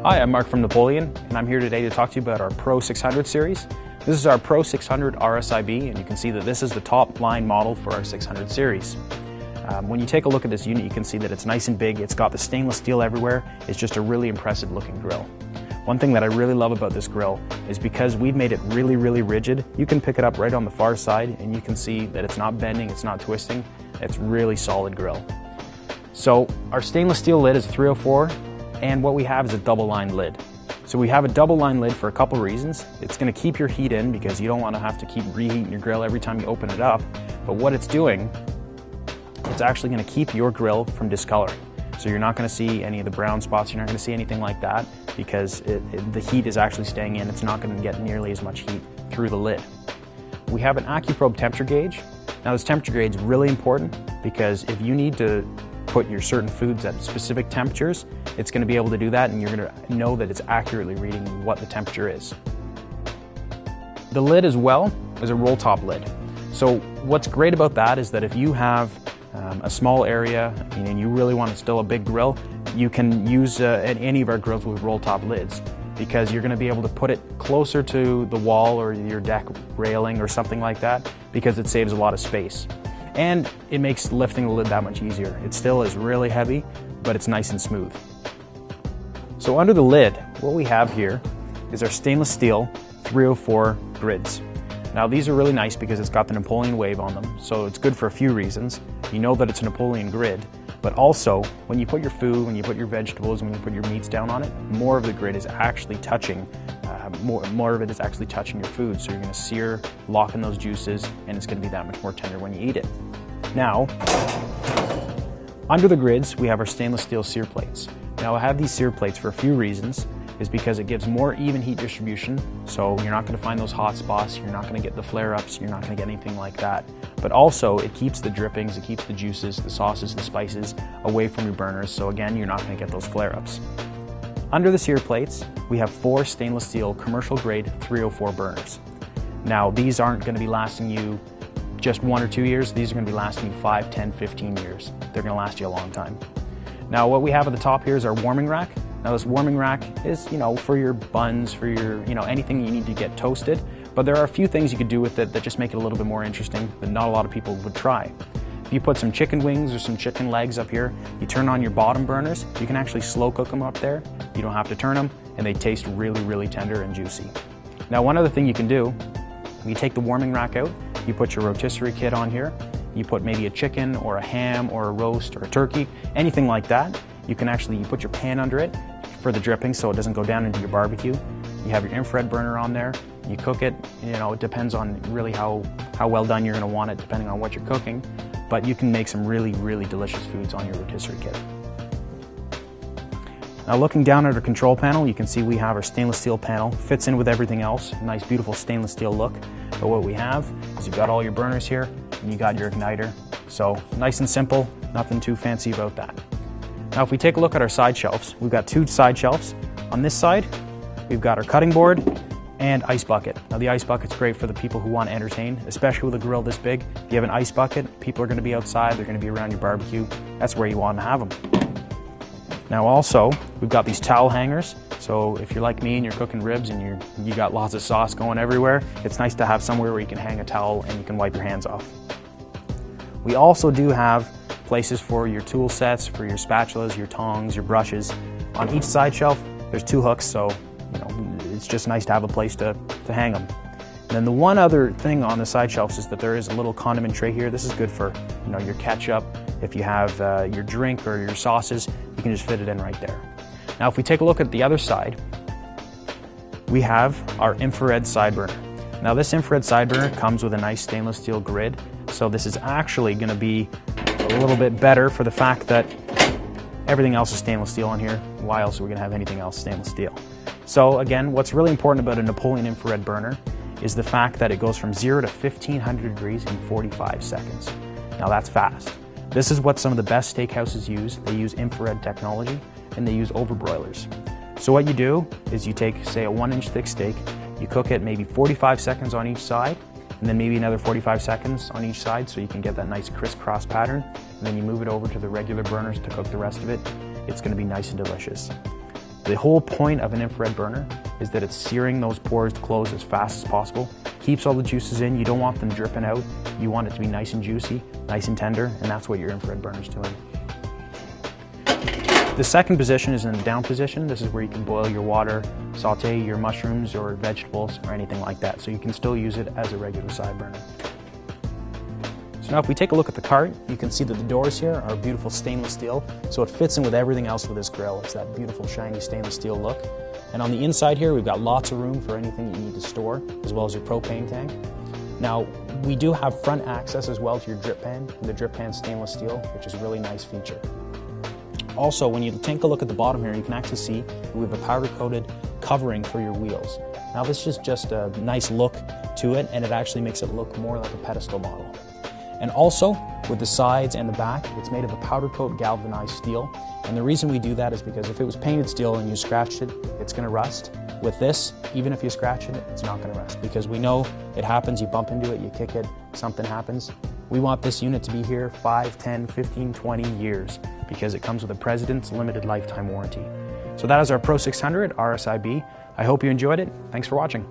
Hi, I'm Mark from Napoleon, and I'm here today to talk to you about our Pro 600 series. This is our Pro 600 RSIB, and you can see that this is the top line model for our 600 series. When you take a look at this unit, you can see that it's nice and big. It's got the stainless steel everywhere. It's just a really impressive looking grill. One thing that I really love about this grill is because we've made it really, really rigid, you can pick it up right on the far side and you can see that it's not bending, it's not twisting. It's really solid grill. So our stainless steel lid is a 304, and what we have is a double line lid. So we have a double line lid for a couple reasons. It's going to keep your heat in because you don't want to have to keep reheating your grill every time you open it up. But what it's doing, it's actually going to keep your grill from discoloring. So you're not going to see any of the brown spots, you're not going to see anything like that because the heat is actually staying in. It's not going to get nearly as much heat through the lid. We have an AccuProbe temperature gauge. Now this temperature gauge is really important because if you need to put your certain foods at specific temperatures, it's going to be able to do that, and you're going to know that it's accurately reading what the temperature is. The lid as well is a roll top lid. So what's great about that is that if you have a small area and you really want to still a big grill, you can use any of our grills with roll top lids because you're going to be able to put it closer to the wall or your deck railing or something like that because it saves a lot of space. And it makes lifting the lid that much easier. It still is really heavy, but it's nice and smooth. So under the lid, what we have here is our stainless steel 304 grids. Now these are really nice because it's got the Napoleon wave on them, so it's good for a few reasons. You know that it's a Napoleon grid, but also when you put your food, when you put your vegetables, when you put your meats down on it, more of the grid is actually touching more of it is actually touching your food, so you're going to sear, lock in those juices, and it's going to be that much more tender when you eat it. Now, under the grids, we have our stainless steel sear plates. Now I have these sear plates for a few reasons, is because it gives more even heat distribution, so you're not going to find those hot spots, you're not going to get the flare-ups, you're not going to get anything like that. But also, it keeps the drippings, it keeps the juices, the sauces, the spices away from your burners, so again, you're not going to get those flare-ups. Under the sear plates, we have 4 stainless steel commercial grade 304 burners. Now these aren't going to be lasting you just 1 or 2 years, these are going to be lasting you 5, 10, 15 years. They're going to last you a long time. Now what we have at the top here is our warming rack. Now this warming rack is, for your buns, for your, anything you need to get toasted, but there are a few things you could do with it that just make it a little bit more interesting that not a lot of people would try. If you put some chicken wings or some chicken legs up here, you turn on your bottom burners, you can actually slow cook them up there. You don't have to turn them, and they taste really, really tender and juicy. Now one other thing you can do, you take the warming rack out, you put your rotisserie kit on here, you put maybe a chicken or a ham or a roast or a turkey, anything like that. You put your pan under it for the dripping so it doesn't go down into your barbecue. You have your infrared burner on there, you cook it, it depends on really how well done you're going to want it depending on what you're cooking. But you can make some really, really delicious foods on your rotisserie kit. Now looking down at our control panel, you can see we have our stainless steel panel, fits in with everything else, nice beautiful stainless steel look. But what we have is you've got all your burners here, and you got your igniter. So nice and simple, nothing too fancy about that. Now if we take a look at our side shelves, we've got 2 side shelves. On this side, we've got our cutting board and ice bucket. Now the ice bucket's great for the people who want to entertain, especially with a grill this big. If you have an ice bucket, people are going to be outside, they're going to be around your barbecue. That's where you want to have them. Now also, we've got these towel hangers. So if you're like me and you're cooking ribs and you got lots of sauce going everywhere, it's nice to have somewhere where you can hang a towel and you can wipe your hands off. We also do have places for your tool sets, for your spatulas, your tongs, your brushes. On each side shelf, there's 2 hooks, so it's just nice to have a place to hang them. And then the one other thing on the side shelves is that there is a little condiment tray here. This is good for your ketchup. If you have your drink or your sauces, you can just fit it in right there. Now if we take a look at the other side, we have our infrared side burner. Now this infrared side burner comes with a nice stainless steel grid, so this is actually going to be a little bit better for the fact that everything else is stainless steel on here. Why else are we going to have anything else stainless steel? So again, what's really important about a Napoleon infrared burner is the fact that it goes from 0 to 1500 degrees in 45 seconds. Now that's fast. This is what some of the best steakhouses use. They use infrared technology and they use overbroilers. So what you do is you take, say, a 1-inch thick steak, you cook it maybe 45 seconds on each side, and then maybe another 45 seconds on each side so you can get that nice crisscross pattern, and then you move it over to the regular burners to cook the rest of it. It's going to be nice and delicious. The whole point of an infrared burner is that it's searing those pores to close as fast as possible, keeps all the juices in. You don't want them dripping out. You want it to be nice and juicy, nice and tender, and that's what your infrared burner is doing. The second position is in the down position. This is where you can boil your water, saute your mushrooms or vegetables or anything like that. So you can still use it as a regular side burner. So now if we take a look at the cart, you can see that the doors here are beautiful stainless steel. So it fits in with everything else with this grill. It's that beautiful shiny stainless steel look. And on the inside here, we've got lots of room for anything you need to store, as well as your propane tank. Now, we do have front access as well to your drip pan. The drip pan's stainless steel, which is a really nice feature. Also, when you take a look at the bottom here, you can actually see that we have a powder-coated covering for your wheels. Now, this is just a nice look to it, and it actually makes it look more like a pedestal model. And also, with the sides and the back, it's made of a powder coat galvanized steel. And the reason we do that is because if it was painted steel and you scratched it, it's going to rust. With this, even if you scratch it, it's not going to rust, because we know it happens. You bump into it, you kick it, something happens. We want this unit to be here 5, 10, 15, 20 years, because it comes with a President's Limited Lifetime Warranty. So that is our Pro 600 RSIB. I hope you enjoyed it. Thanks for watching.